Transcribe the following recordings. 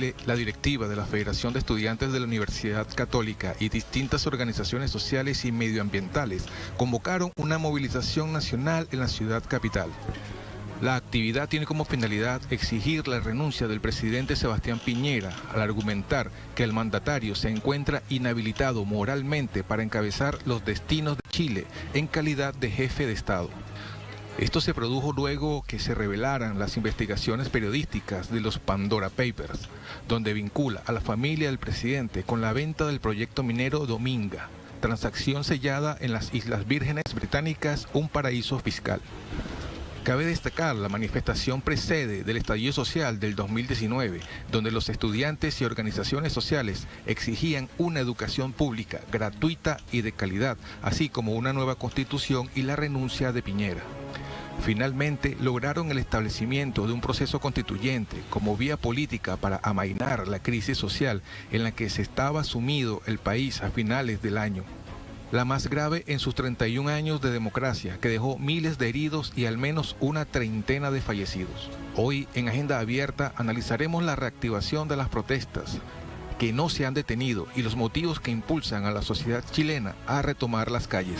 Chile, la directiva de la Federación de Estudiantes de la Universidad Católica y distintas organizaciones sociales y medioambientales convocaron una movilización nacional en la ciudad capital. La actividad tiene como finalidad exigir la renuncia del presidente Sebastián Piñera al argumentar que el mandatario se encuentra inhabilitado moralmente para encabezar los destinos de Chile en calidad de jefe de Estado. Esto se produjo luego que se revelaran las investigaciones periodísticas de los Pandora Papers, donde vincula a la familia del presidente con la venta del proyecto minero Dominga, transacción sellada en las Islas Vírgenes Británicas, un paraíso fiscal. Cabe destacar, la manifestación precede del estallido social del 2019, donde los estudiantes y organizaciones sociales exigían una educación pública, gratuita y de calidad, así como una nueva constitución y la renuncia de Piñera. Finalmente, lograron el establecimiento de un proceso constituyente como vía política para amainar la crisis social en la que se estaba sumido el país a finales del año. La más grave en sus 31 años de democracia, que dejó miles de heridos y al menos una treintena de fallecidos. Hoy, en Agenda Abierta, analizaremos la reactivación de las protestas que no se han detenido y los motivos que impulsan a la sociedad chilena a retomar las calles.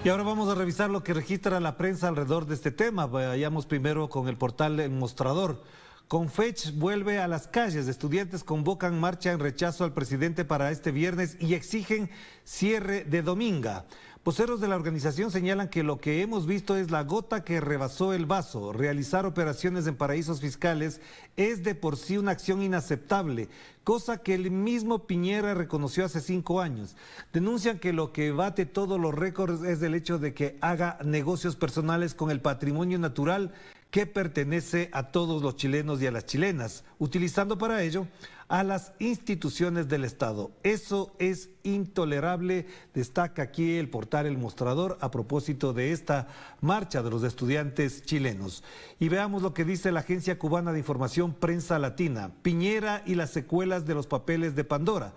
Y ahora vamos a revisar lo que registra la prensa alrededor de este tema. Vayamos primero con el portal El Mostrador. Confech vuelve a las calles. Estudiantes convocan marcha en rechazo al presidente para este viernes y exigen cierre de Dominga. Voceros de la organización señalan que lo que hemos visto es la gota que rebasó el vaso. Realizar operaciones en paraísos fiscales es de por sí una acción inaceptable, cosa que el mismo Piñera reconoció hace 5 años. Denuncian que lo que bate todos los récords es el hecho de que haga negocios personales con el patrimonio natural que pertenece a todos los chilenos y a las chilenas, utilizando para ello a las instituciones del Estado. Eso es intolerable, destaca aquí el portal El Mostrador a propósito de esta marcha de los estudiantes chilenos. Y veamos lo que dice la Agencia Cubana de Información Prensa Latina: Piñera y las secuelas de los papeles de Pandora.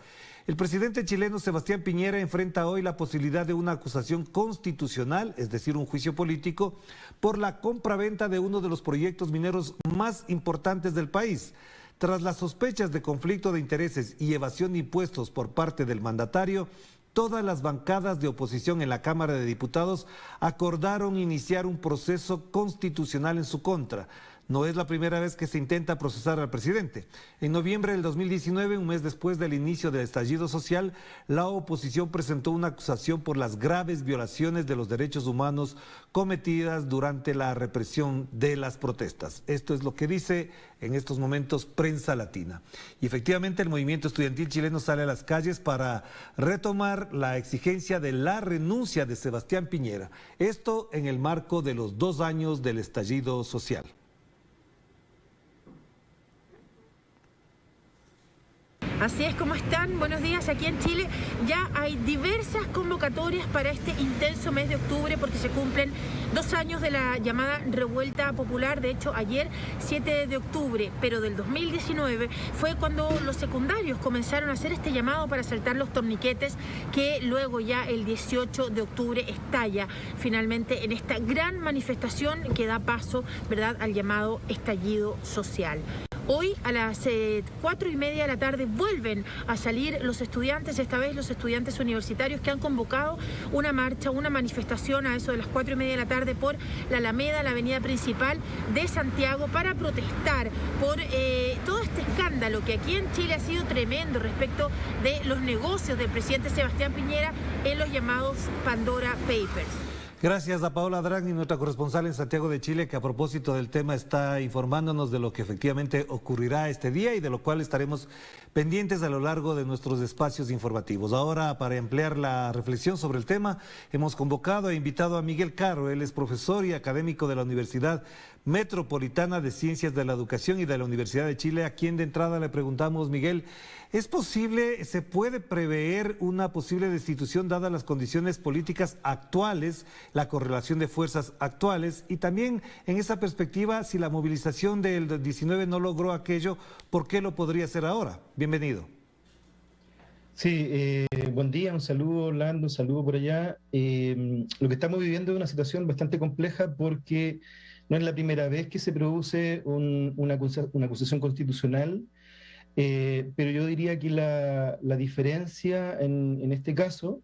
El presidente chileno Sebastián Piñera enfrenta hoy la posibilidad de una acusación constitucional, es decir, un juicio político, por la compraventa de uno de los proyectos mineros más importantes del país. Tras las sospechas de conflicto de intereses y evasión de impuestos por parte del mandatario, todas las bancadas de oposición en la Cámara de Diputados acordaron iniciar un proceso constitucional en su contra. No es la primera vez que se intenta procesar al presidente. En noviembre del 2019, un mes después del inicio del estallido social, la oposición presentó una acusación por las graves violaciones de los derechos humanos cometidas durante la represión de las protestas. Esto es lo que dice en estos momentos Prensa Latina. Y efectivamente el movimiento estudiantil chileno sale a las calles para retomar la exigencia de la renuncia de Sebastián Piñera. Esto en el marco de los 2 años del estallido social. Así es, ¿cómo están? Buenos días. Aquí en Chile ya hay diversas convocatorias para este intenso mes de octubre porque se cumplen 2 años de la llamada revuelta popular. De hecho, ayer, 7 de octubre, pero del 2019, fue cuando los secundarios comenzaron a hacer este llamado para saltar los torniquetes, que luego ya el 18 de octubre estalla finalmente en esta gran manifestación que da paso, ¿verdad?, al llamado estallido social. Hoy a las 4:30 de la tarde vuelven a salir los estudiantes, esta vez los estudiantes universitarios que han convocado una marcha, una manifestación a eso de las 4:30 de la tarde por la Alameda, la avenida principal de Santiago, para protestar por todo este escándalo que aquí en Chile ha sido tremendo respecto de los negocios del presidente Sebastián Piñera en los llamados Pandora Papers. Gracias a Paola Dragni, nuestra corresponsal en Santiago de Chile, que a propósito del tema está informándonos de lo que efectivamente ocurrirá este día y de lo cual estaremos pendientes a lo largo de nuestros espacios informativos. Ahora, para ampliar la reflexión sobre el tema, hemos convocado e invitado a Miguel Caro. Él es profesor y académico de la Universidad Metropolitana de Ciencias de la Educación y de la Universidad de Chile, a quien de entrada le preguntamos: Miguel, ¿es posible, se puede prever una posible destitución dadas las condiciones políticas actuales, la correlación de fuerzas actuales? Y también en esa perspectiva, si la movilización del 19 no logró aquello, ¿por qué lo podría hacer ahora? Bienvenido. Sí, Buen día, un saludo Orlando, un saludo por allá. Lo que estamos viviendo es una situación bastante compleja porque no es la primera vez que se produce una acusación constitucional, pero yo diría que la diferencia en este caso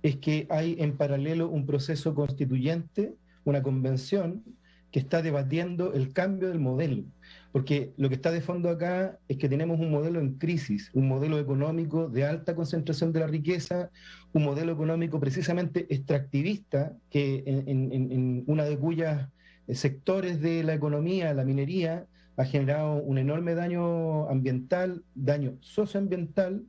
es que hay en paralelo un proceso constituyente, una convención, que está debatiendo el cambio del modelo. Porque lo que está de fondo acá es que tenemos un modelo en crisis, un modelo económico de alta concentración de la riqueza, un modelo económico precisamente extractivista, que en una de cuyas sectores de la economía, la minería, ha generado un enorme daño ambiental, daño socioambiental,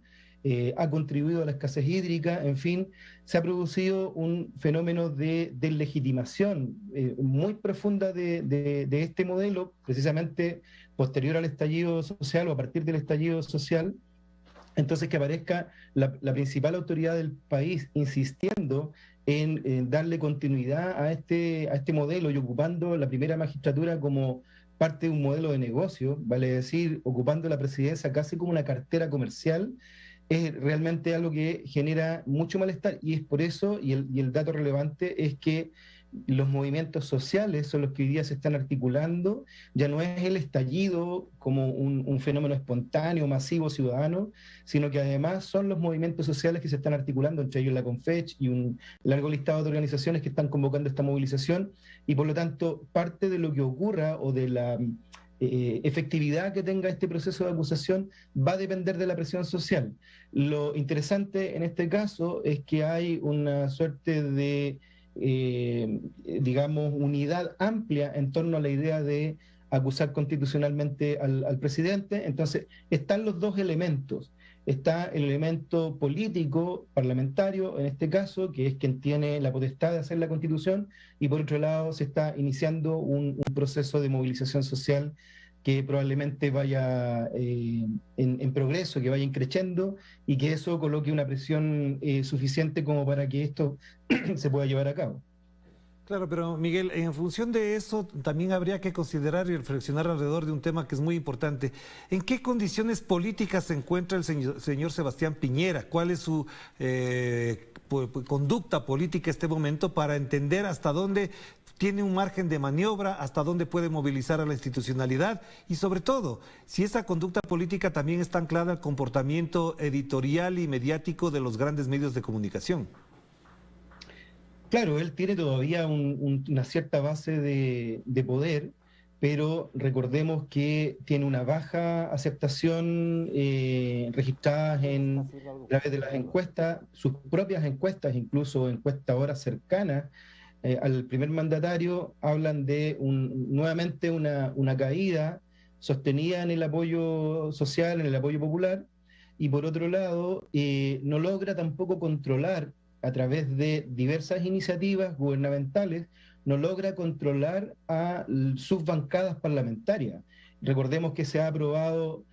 ha contribuido a la escasez hídrica, en fin, se ha producido un fenómeno de deslegitimación muy profunda de este modelo, precisamente posterior al estallido social o a partir del estallido social. Entonces, que aparezca la principal autoridad del país insistiendo en darle continuidad a este modelo y ocupando la primera magistratura como parte de un modelo de negocio, vale decir, ocupando la presidencia casi como una cartera comercial, es realmente algo que genera mucho malestar, y es por eso, y el dato relevante es que los movimientos sociales son los que hoy día se están articulando, ya no es el estallido como un fenómeno espontáneo, masivo, ciudadano, sino que además son los movimientos sociales que se están articulando, entre ellos la Confech y un largo listado de organizaciones que están convocando esta movilización, y por lo tanto parte de lo que ocurra o de la efectividad que tenga este proceso de acusación va a depender de la presión social. Lo interesante en este caso es que hay una suerte de digamos, unidad amplia en torno a la idea de acusar constitucionalmente al presidente. Entonces, están los dos elementos. Está el elemento político, parlamentario, en este caso, que es quien tiene la potestad de hacer la Constitución, y por otro lado se está iniciando un proceso de movilización social que probablemente vaya en progreso, que vaya increciendo, y que eso coloque una presión suficiente como para que esto se pueda llevar a cabo. Claro, pero Miguel, en función de eso también habría que considerar y reflexionar alrededor de un tema que es muy importante. ¿En qué condiciones políticas se encuentra el señor Sebastián Piñera? ¿Cuál es su conducta política en este momento para entender hasta dónde tiene un margen de maniobra, hasta dónde puede movilizar a la institucionalidad? Y sobre todo, si esa conducta política también está anclada al comportamiento editorial y mediático de los grandes medios de comunicación. Claro, él tiene todavía una cierta base de poder, pero recordemos que tiene una baja aceptación registrada a través de las encuestas, sus propias encuestas, incluso encuestadoras cercanas al primer mandatario, hablan de nuevamente una caída sostenida en el apoyo social, en el apoyo popular, y por otro lado no logra tampoco controlar a través de diversas iniciativas gubernamentales, no logra controlar a sus bancadas parlamentarias. Recordemos que se han aprobado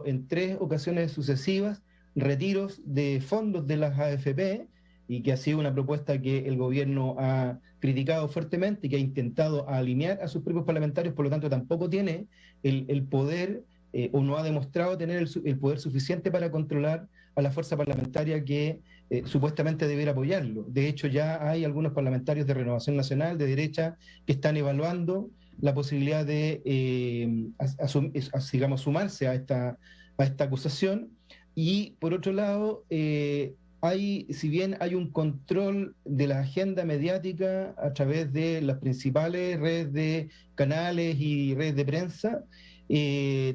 en 3 ocasiones sucesivas retiros de fondos de las AFP, y que ha sido una propuesta que el gobierno ha criticado fuertemente y que ha intentado alinear a sus propios parlamentarios, por lo tanto tampoco tiene el poder o no ha demostrado tener el poder suficiente para controlar a la fuerza parlamentaria que supuestamente debiera apoyarlo. De hecho, ya hay algunos parlamentarios de Renovación Nacional, de derecha, que están evaluando la posibilidad de, digamos, sumarse a esta acusación. Y, por otro lado, si bien hay un control de la agenda mediática a través de las principales redes de canales y redes de prensa,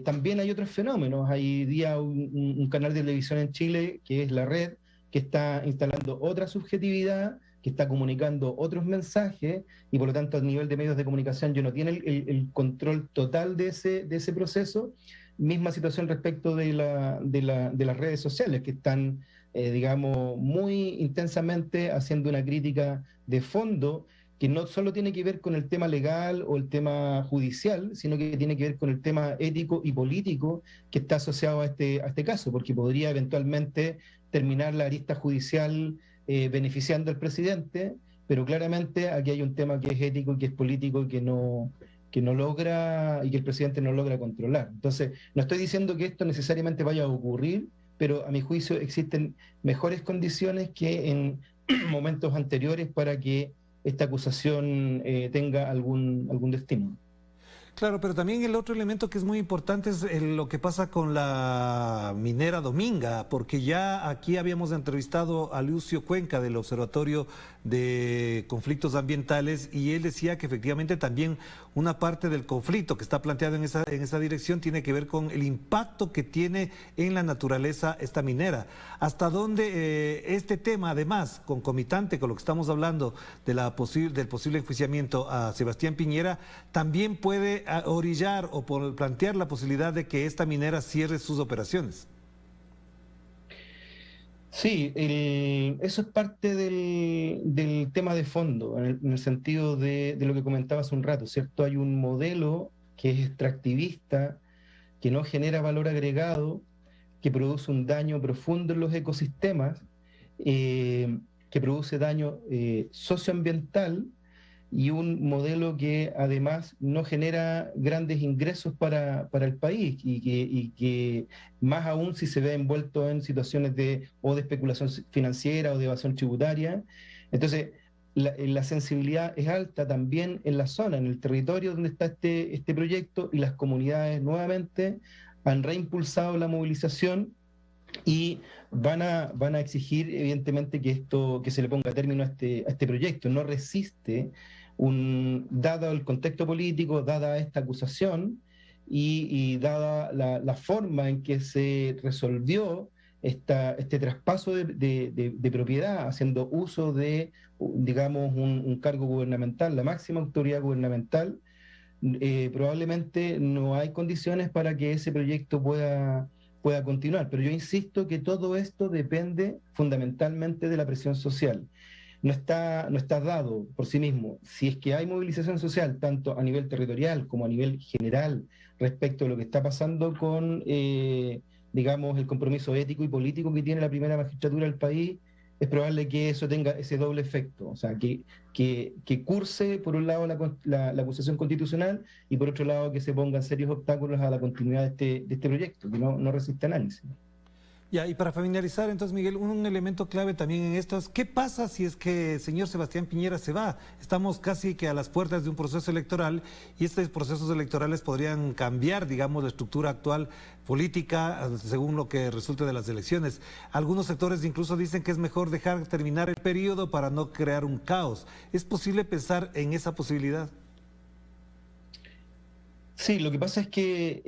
también hay otros fenómenos. Hay día un canal de televisión en Chile, que es La Red, que está instalando otra subjetividad, que está comunicando otros mensajes, y por lo tanto a nivel de medios de comunicación ya no tiene el control total de ese proceso. Misma situación respecto de las redes sociales, que están, digamos, muy intensamente haciendo una crítica de fondo, que no solo tiene que ver con el tema legal o el tema judicial, sino que tiene que ver con el tema ético y político que está asociado a este caso, porque podría eventualmente terminar la arista judicial beneficiando al presidente, pero claramente aquí hay un tema que es ético y que es político y que no logra, y que el presidente no logra controlar. Entonces, no estoy diciendo que esto necesariamente vaya a ocurrir, pero a mi juicio existen mejores condiciones que en momentos anteriores para que esta acusación tenga algún destino. Claro, pero también el otro elemento que es muy importante es lo que pasa con la minera Dominga, porque ya aquí habíamos entrevistado a Lucio Cuenca del Observatorio de Conflictos Ambientales y él decía que efectivamente también una parte del conflicto que está planteado en esa dirección tiene que ver con el impacto que tiene en la naturaleza esta minera. Hasta dónde este tema, además, concomitante con lo que estamos hablando de del posible enjuiciamiento a Sebastián Piñera, también puede orillar o plantear la posibilidad de que esta minera cierre sus operaciones. Sí, eso es parte del tema de fondo, en el sentido de lo que comentaba hace un rato, ¿cierto? Hay un modelo que es extractivista, que no genera valor agregado, que produce un daño profundo en los ecosistemas, que produce daño socioambiental, y un modelo que además no genera grandes ingresos para el país y que más aún si se ve envuelto en situaciones de especulación financiera o de evasión tributaria. Entonces, la sensibilidad es alta también en la zona, en el territorio donde está este proyecto, y las comunidades nuevamente han reimpulsado la movilización y van a exigir evidentemente que se le ponga término a este proyecto. No resiste, dado el contexto político, dada esta acusación y dada la forma en que se resolvió este traspaso de propiedad, haciendo uso de, digamos, un cargo gubernamental, la máxima autoridad gubernamental, probablemente no hay condiciones para que ese proyecto pueda continuar. Pero yo insisto que todo esto depende fundamentalmente de la presión social. No está dado por sí mismo. Si es que hay movilización social, tanto a nivel territorial como a nivel general, respecto a lo que está pasando con, digamos, el compromiso ético y político que tiene la primera magistratura del país, es probable que eso tenga ese doble efecto. O sea, que curse, por un lado, la acusación constitucional, y por otro lado, que se pongan serios obstáculos a la continuidad de este proyecto, que no resiste análisis. Ya, y para familiarizar, entonces, Miguel, un elemento clave también en esto es, ¿qué pasa si es que el señor Sebastián Piñera se va? Estamos casi que a las puertas de un proceso electoral y estos procesos electorales podrían cambiar, digamos, la estructura actual política según lo que resulte de las elecciones. Algunos sectores incluso dicen que es mejor dejar terminar el periodo para no crear un caos. ¿Es posible pensar en esa posibilidad? Sí, lo que pasa es que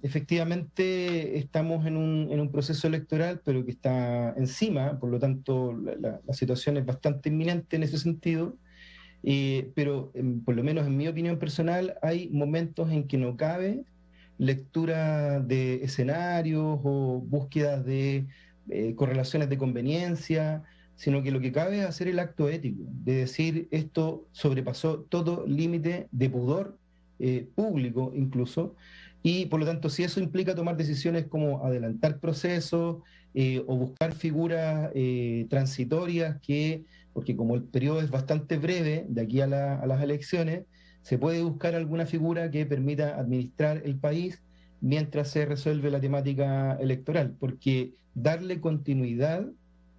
efectivamente estamos en un proceso electoral, pero que está encima, por lo tanto la situación es bastante inminente en ese sentido, pero por lo menos en mi opinión personal hay momentos en que no cabe lectura de escenarios o búsquedas de correlaciones de conveniencia, sino que lo que cabe es hacer el acto ético, de decir esto sobrepasó todo límite de pudor público incluso, y por lo tanto si eso implica tomar decisiones como adelantar procesos o buscar figuras transitorias porque como el periodo es bastante breve de aquí a las elecciones, se puede buscar alguna figura que permita administrar el país mientras se resuelve la temática electoral, porque darle continuidad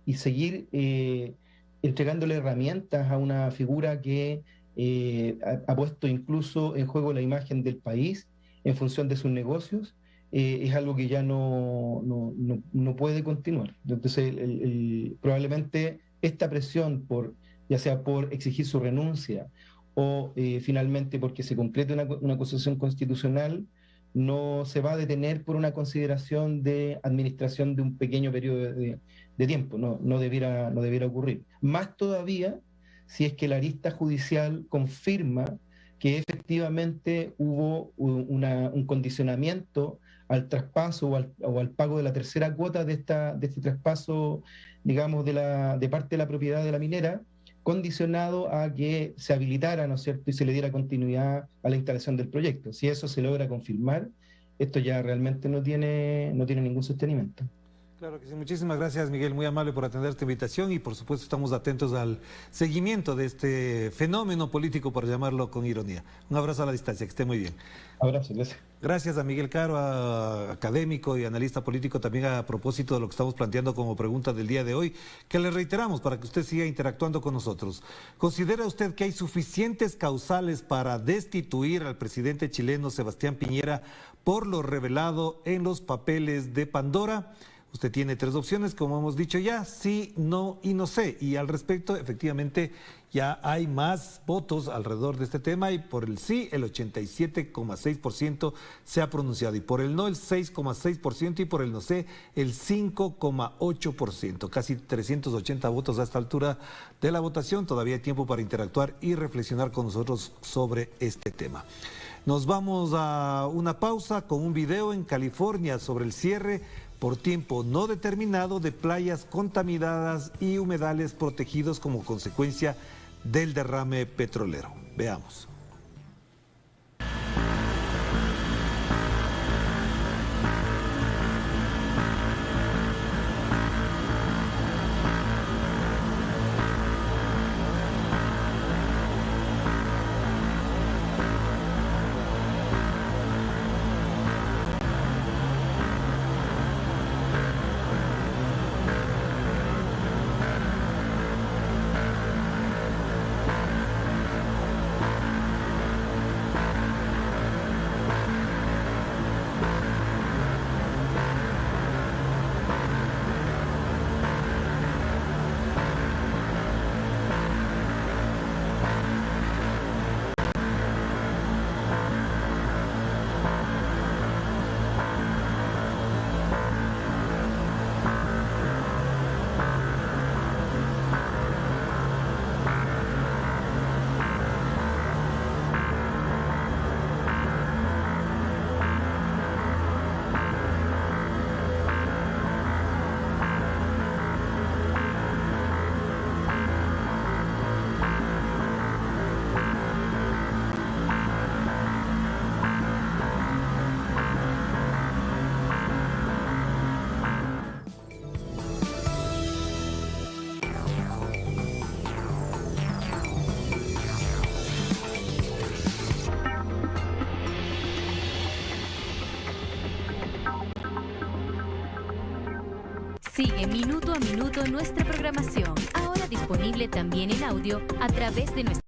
y seguir entregándole herramientas a una figura que ha puesto incluso en juego la imagen del país en función de sus negocios, es algo que ya no puede continuar. Entonces, probablemente esta presión, ya sea por exigir su renuncia o finalmente porque se concrete una acusación constitucional, no se va a detener por una consideración de administración de un pequeño periodo de tiempo. No debiera ocurrir. Más todavía si es que la arista judicial confirma que efectivamente hubo un condicionamiento al traspaso o al pago de la tercera cuota de este traspaso, digamos, de parte de la propiedad de la minera, condicionado a que se habilitara, ¿no es cierto?, y se le diera continuidad a la instalación del proyecto. Si eso se logra confirmar, esto ya realmente no tiene ningún sostenimiento. Claro que sí, muchísimas gracias Miguel, muy amable por atender esta invitación y por supuesto estamos atentos al seguimiento de este fenómeno político, por llamarlo con ironía. Un abrazo a la distancia, que esté muy bien. Abrazo, gracias. Gracias a Miguel Caro, académico y analista político, también a propósito de lo que estamos planteando como pregunta del día de hoy, que le reiteramos para que usted siga interactuando con nosotros. ¿Considera usted que hay suficientes causales para destituir al presidente chileno Sebastián Piñera por lo revelado en los papeles de Pandora? Usted tiene tres opciones, como hemos dicho ya, sí, no y no sé. Y al respecto, efectivamente, ya hay más votos alrededor de este tema y por el sí, el 87,6% se ha pronunciado y por el no, el 6,6% y por el no sé, el 5,8%. Casi 380 votos a esta altura de la votación. Todavía hay tiempo para interactuar y reflexionar con nosotros sobre este tema. Nos vamos a una pausa con un video en California sobre el cierre por tiempo no determinado de playas contaminadas y humedales protegidos como consecuencia del derrame petrolero. Veamos. Sigue minuto a minuto nuestra programación, ahora disponible también en audio a través de nuestra